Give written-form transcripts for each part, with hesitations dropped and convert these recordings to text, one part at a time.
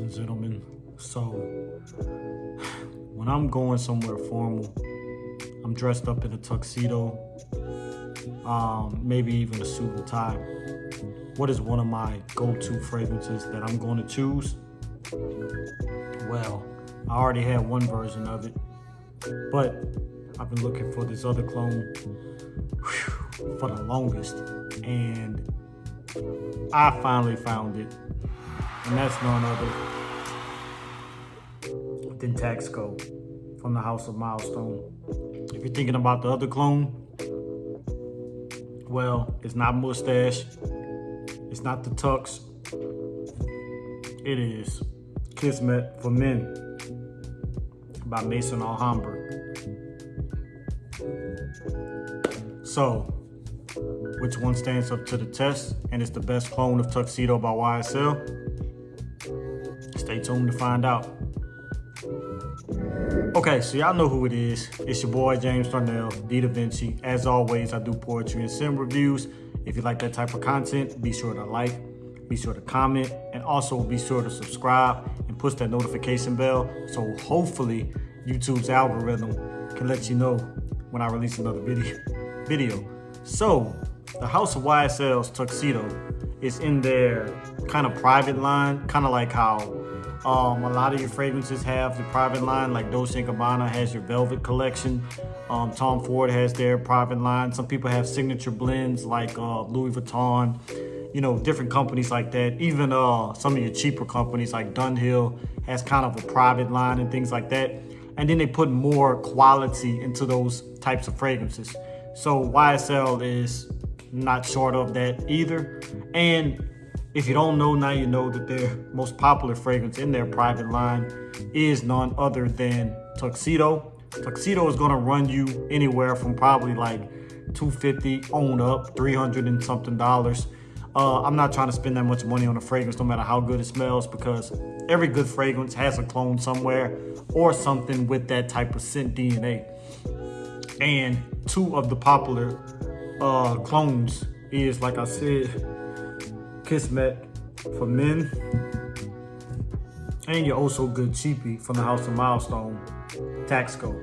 and gentlemen. So, when I'm going somewhere formal, I'm dressed up in a tuxedo, maybe even a suit and tie. What is one of my go-to fragrances that I'm going to choose? Well, I already had one version of it, but I've been looking for this other clone for the longest, and I finally found it, and that's none other than Taxco from the House of Milestone. If you're thinking about the other clone, well, it's not Mustache, it's not the Tux, it is Kismet for Men by Maison Alhambra. So, which one stands up to the test and is the best clone of Tuxedo by YSL? Stay tuned to find out. Okay, so y'all know who it is. It's your boy, James Darnell, Davinci. As always, I do poetry and sim reviews. If you like that type of content, be sure to like, be sure to comment, and also be sure to subscribe and push that notification bell so hopefully YouTube's algorithm can let you know when I release another video. So, the House of YSL's Tuxedo is in their kind of private line, kind of like how a lot of your fragrances have the private line, like Dolce & Gabbana has your Velvet collection. Tom Ford has their private line. Some people have signature blends like Louis Vuitton, you know, different companies like that. Even some of your cheaper companies like Dunhill has kind of a private line and things like that. And then they put more quality into those types of fragrances. So YSL is not short of that either. And if you don't know, now you know that their most popular fragrance in their private line is none other than Tuxedo. Tuxedo is gonna run you anywhere from probably like $250 on up, $300 and something dollars. I'm not trying to spend that much money on a fragrance, no matter how good it smells, because every good fragrance has a clone somewhere or something with that type of scent DNA. And two of the popular clones is, like I said, Kismet for Men and your also good Chypre from the House of Milestone, Taxco.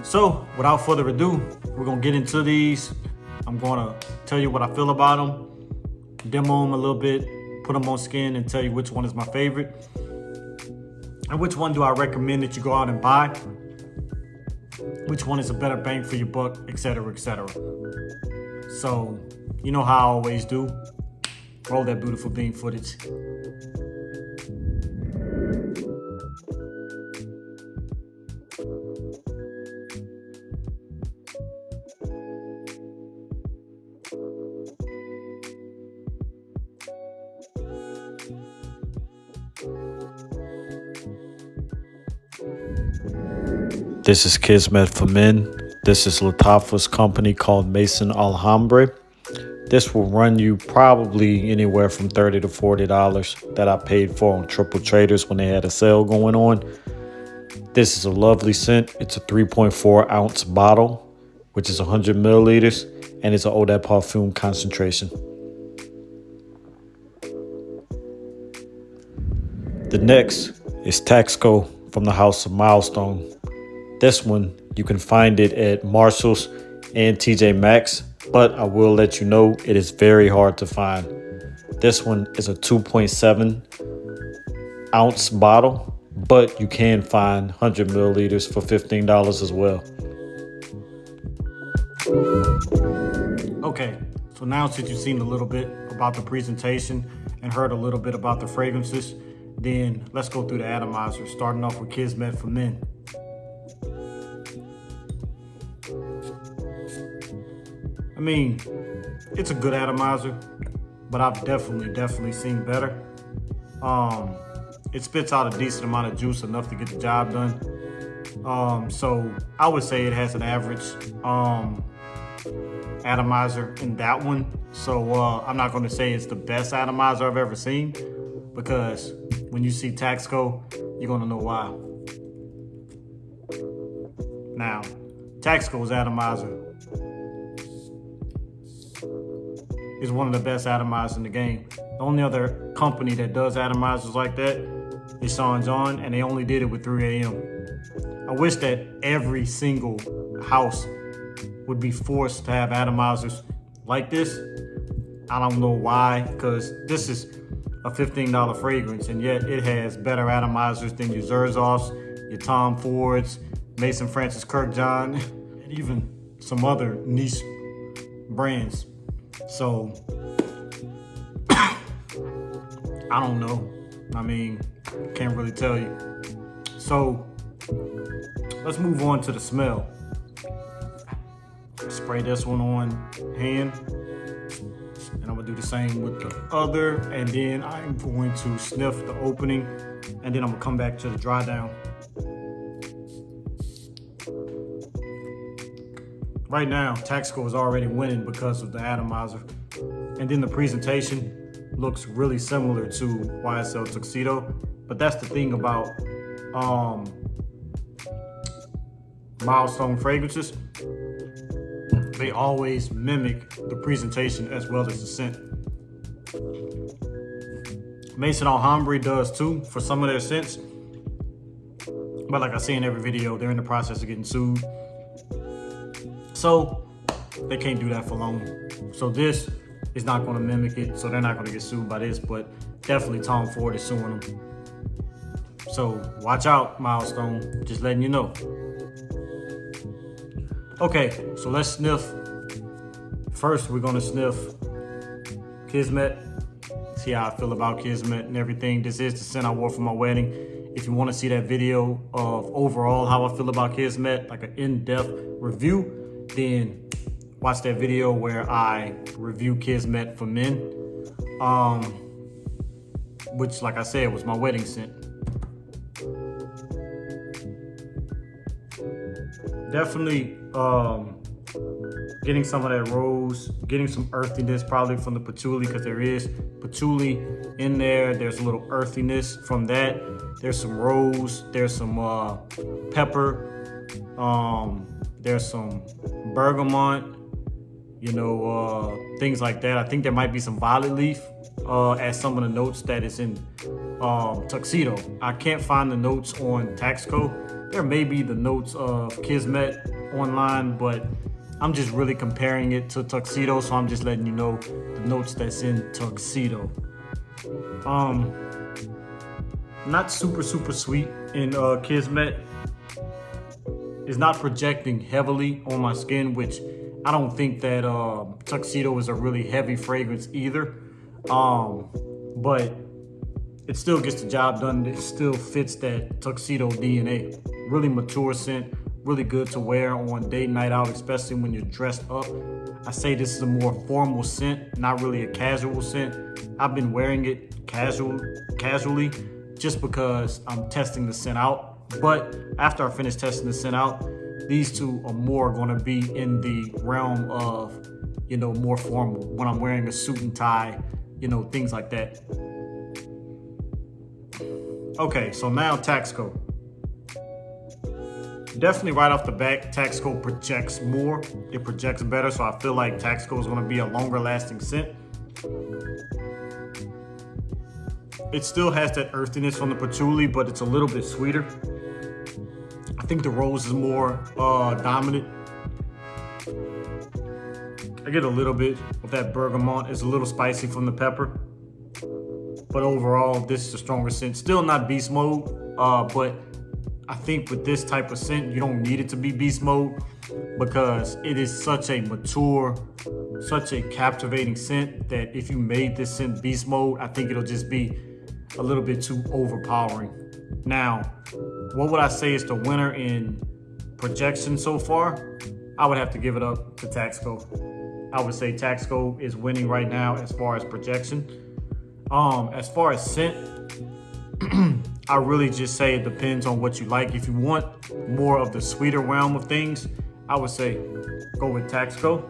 So, without further ado, we're gonna get into these. I'm gonna tell you what I feel about them, demo them a little bit, put them on skin, and tell you which one is my favorite and which one do I recommend that you go out and buy, which one is a better bang for your buck, etc., etc. So, you know how I always do. Roll that beautiful bean footage. This is Kismet for Men. This is Lattafa's company called Maison Alhambra. This will run you probably anywhere from $30 to $40 that I paid for on Triple Traders when they had a sale going on. This is a lovely scent. It's a 3.4 ounce bottle, which is 100 milliliters, and it's an eau de parfum concentration. The next is Taxco from the House of Milestone. This one, you can find it at Marshall's and TJ Maxx, but I will let you know it is very hard to find. This one is a 2.7 ounce bottle, but you can find 100 milliliters for $15 as well. Okay, so now since you've seen a little bit about the presentation and heard a little bit about the fragrances, then let's go through the atomizer, starting off with Kismet for Men. I mean, it's a good atomizer, but I've definitely seen better. It spits out a decent amount of juice, enough to get the job done. So I would say it has an average atomizer in that one. So I'm not going to say it's the best atomizer I've ever seen, because when you see Taxco, you're going to know why. Now, Taxco's atomizer is one of the best atomizers in the game. The only other company that does atomizers like that is Saint John, and they only did it with 3 AM. I wish that every single house would be forced to have atomizers like this. I don't know why, because this is a $15 fragrance, and yet it has better atomizers than your Zurzofs, your Tom Fords, Mason Francis Kirkjohn, and even some other niche brands. So, I don't know. I mean, can't really tell you. So, let's move on to the smell. Spray this one on hand. And I'm gonna do the same with the other. And then I'm going to sniff the opening. And then I'm gonna come back to the dry down. Right now, Taxco is already winning because of the atomizer. And then the presentation looks really similar to YSL Tuxedo. But that's the thing about milestone fragrances. They always mimic the presentation as well as the scent. Maison Alhambra does too for some of their scents. But like I say in every video, they're in the process of getting sued. So they can't do that for long. So this is not gonna mimic it, so they're not gonna get sued by this, but definitely Tom Ford is suing them. So watch out, Milestone, just letting you know. Okay, so let's sniff. First, we're gonna sniff Kismet. See how I feel about Kismet and everything. This is the scent I wore for my wedding. If you wanna see that video of overall how I feel about Kismet, like an in-depth review, then watch that video where I review Kismet for men. Which, like I said, was my wedding scent. Definitely getting some of that rose, getting some earthiness probably from the patchouli, because there is patchouli in there. There's a little earthiness from that. There's some rose, there's some pepper, there's some bergamot, you know, things like that. I think there might be some violet leaf as some of the notes that is in Tuxedo. I can't find the notes on Taxco. There may be the notes of Kismet online, but I'm just really comparing it to Tuxedo, so I'm just letting you know the notes that's in Tuxedo. Not super sweet in Kismet. It's not projecting heavily on my skin, which I don't think that Tuxedo is a really heavy fragrance either. But it still gets the job done. It still fits that Tuxedo DNA. Really mature scent, really good to wear on date night out, especially when you're dressed up. I say this is a more formal scent, not really a casual scent. I've been wearing it casually just because I'm testing the scent out. But after I finish testing the scent out, these two are more gonna be in the realm of, you know, more formal, when I'm wearing a suit and tie, you know, things like that. Okay, so now Taxco. Definitely right off the bat, Taxco projects more. It projects better, so I feel like Taxco is gonna be a longer lasting scent. It still has that earthiness from the patchouli, but it's a little bit sweeter. I think the rose is more dominant. I get a little bit of that bergamot. It's a little spicy from the pepper. But overall, this is a stronger scent. Still not beast mode, but I think with this type of scent, you don't need it to be beast mode because it is such a mature, such a captivating scent that if you made this scent beast mode, I think it'll just be a little bit too overpowering. Now, what would I say is the winner in projection so far? I would have to give it up to Taxco. I would say Taxco is winning right now as far as projection. As far as scent, I really just say it depends on what you like. If you want more of the sweeter realm of things, I would say go with Taxco.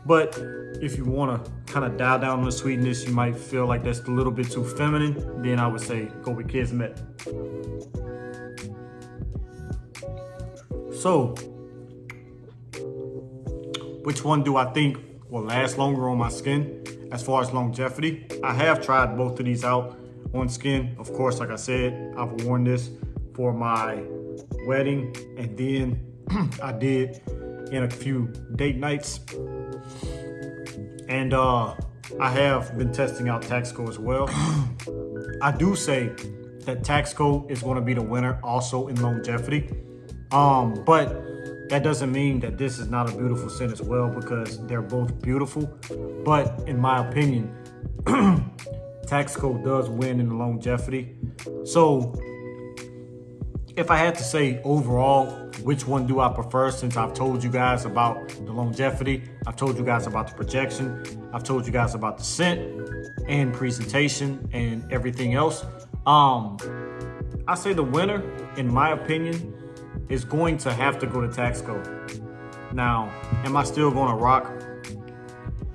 But if you want to kind of dial down on the sweetness, you might feel like that's a little bit too feminine, then I would say go with Kismet. So, which one do I think will last longer on my skin as far as longevity. I have tried both of these out on skin. Of course, like I said, I've worn this for my wedding, and then I did in a few date nights. And I have been testing out Taxco as well. I do say that Taxco is going to be the winner also in longevity. But that doesn't mean that this is not a beautiful scent as well, because they're both beautiful. But in my opinion, Taxco does win in the longevity. So if I had to say overall, which one do I prefer, since I've told you guys about the longevity, I've told you guys about the projection, I've told you guys about the scent and presentation and everything else, I say the winner, in my opinion, is going to have to go to Taxco. Now, am I still going to rock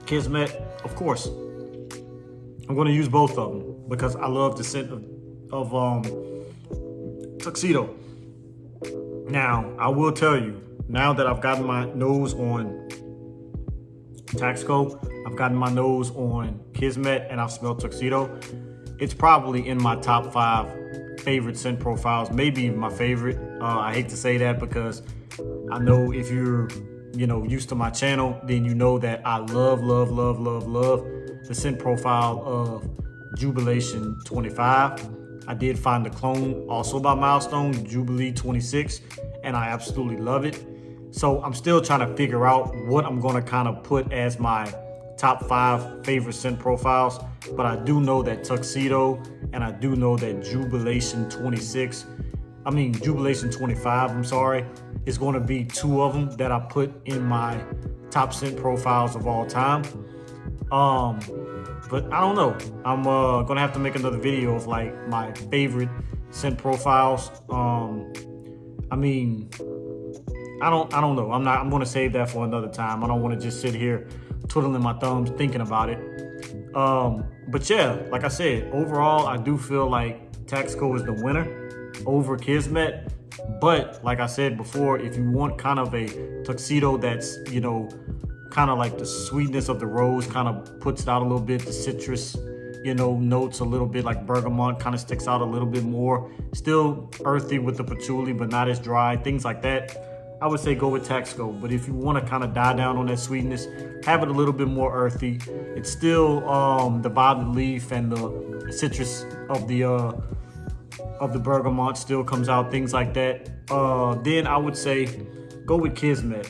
Kismet? Of course. I'm going to use both of them because I love the scent of Tuxedo. Now, I will tell you, now that I've gotten my nose on Taxco, I've gotten my nose on Kismet, and I've smelled Tuxedo, it's probably in my top 5 favorite scent profiles, maybe even my favorite. I hate to say that because I know if you're, used to my channel, then you know that I love the scent profile of Jubilation 25. I did find the clone also by Milestone, Jubilee 26, and I absolutely love it. So I'm still trying to figure out what I'm going to kind of put as my top 5 favorite scent profiles. But I do know that Tuxedo, and I do know that Jubilation 25, is going to be 2 of them that I put in my top scent profiles of all time. But I don't know. I'm gonna have to make another video of like my favorite scent profiles. I don't know. I'm gonna save that for another time. I don't want to just sit here twiddling my thumbs thinking about it. But yeah, like I said, overall I do feel like Taxco is the winner over Kismet. But like I said before, if you want kind of a Tuxedo that's, kind of like the sweetness of the rose kind of puts it out a little bit, the citrus, notes a little bit, like bergamot kind of sticks out a little bit more. Still earthy with the patchouli, but not as dry, things like that. I would say go with Taxco. But if you want to kind of die down on that sweetness, have it a little bit more earthy. It's still the violet leaf and the citrus of the bergamot still comes out, things like that. Then I would say go with Kismet,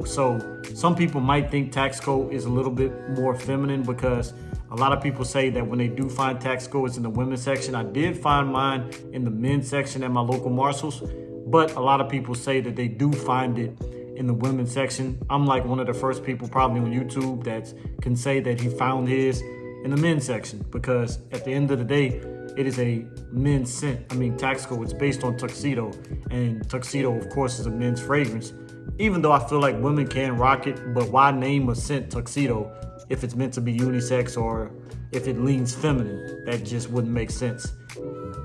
So some people might think Taxco is a little bit more feminine because a lot of people say that when they do find Taxco, it's in the women's section. I did find mine in the men's section at my local Marshalls, but a lot of people say that they do find it in the women's section. I'm like one of the first people probably on YouTube that can say that he found his in the men's section, because at the end of the day, it is a men's scent. Taxco, it's based on Tuxedo, and Tuxedo, of course, is a men's fragrance. Even though I feel like women can rock it, but why name a scent Tuxedo if it's meant to be unisex or if it leans feminine? That just wouldn't make sense.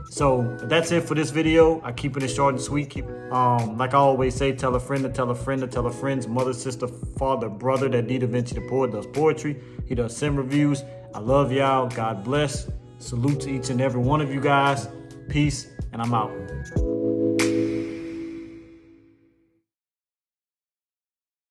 So that's it for this video. I keep it short and sweet. Like I always say, tell a friend to tell a friend to tell a friend's mother, sister, father, brother that Davinci the poet does poetry. He does scent reviews. I love y'all. God bless. Salute to each and every one of you guys. Peace, and I'm out.